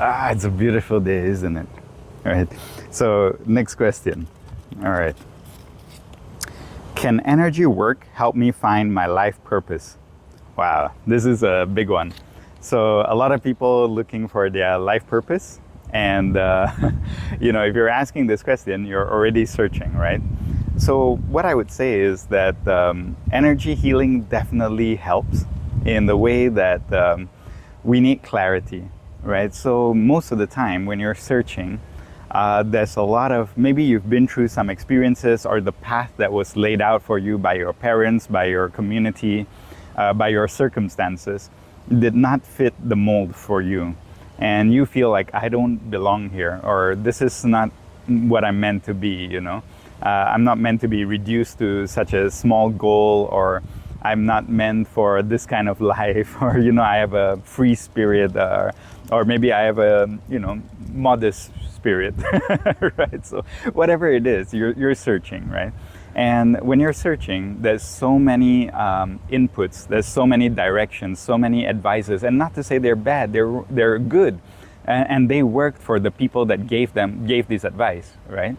It's a beautiful day, isn't it? All right. So, next question. All right. Can energy work help me find my life purpose? Wow, this is a big one. So, a lot of people looking for their life purpose. And, if you're asking this question, you're already searching, right? So, what I would say is that energy healing definitely helps in the way that we need clarity, right? So most of the time when you're searching, there's a lot of, maybe you've been through some experiences or the path that was laid out for you by your parents, by your community, by your circumstances did not fit the mold for you. And you feel like, I don't belong here, or this is not what I'm meant to be. I'm not meant to be reduced to such a small goal, or I'm not meant for this kind of life, or I have a free spirit, or maybe I have a modest spirit, right? So whatever it is, you're searching, right? And when you're searching, there's so many inputs, there's so many directions, so many advices, and not to say they're bad, they're good, and they worked for the people that gave this advice, right?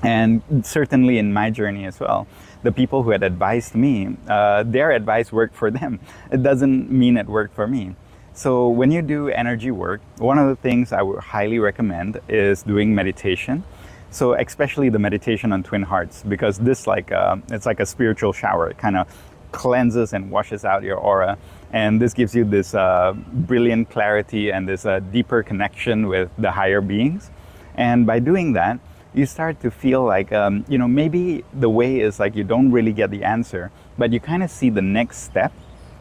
And certainly in my journey as well, the people who had advised me, their advice worked for them. It doesn't mean it worked for me. So when you do energy work, one of the things I would highly recommend is doing meditation. So especially the meditation on Twin Hearts, because this it's like a spiritual shower. It kind of cleanses and washes out your aura. And this gives you this brilliant clarity and this deeper connection with the higher beings. And by doing that, you start to feel like, maybe the way is like you don't really get the answer, but you kind of see the next step.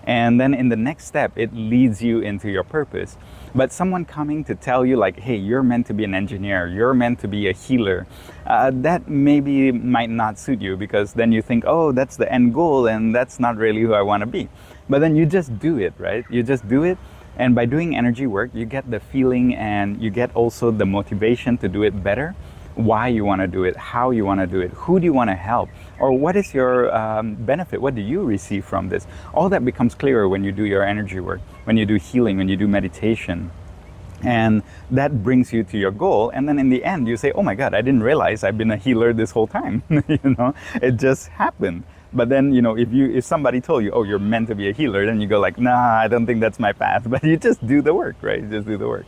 And then in the next step, it leads you into your purpose. But someone coming to tell you like, hey, you're meant to be an engineer, you're meant to be a healer, that maybe might not suit you, because then you think, oh, that's the end goal and that's not really who I want to be. But then you just do it, right? You just do it. And by doing energy work, you get the feeling and you get also the motivation to do it better. Why you want to do it, how you want to do it, who do you want to help, or what is your benefit, what do you receive from this? All that becomes clearer when you do your energy work, when you do healing, when you do meditation. And that brings you to your goal. And then in the end, you say, oh my God, I didn't realize I've been a healer this whole time. It just happened. But then, if somebody told you, oh, you're meant to be a healer, then you go like, nah, I don't think that's my path. But you just do the work, right? You just do the work.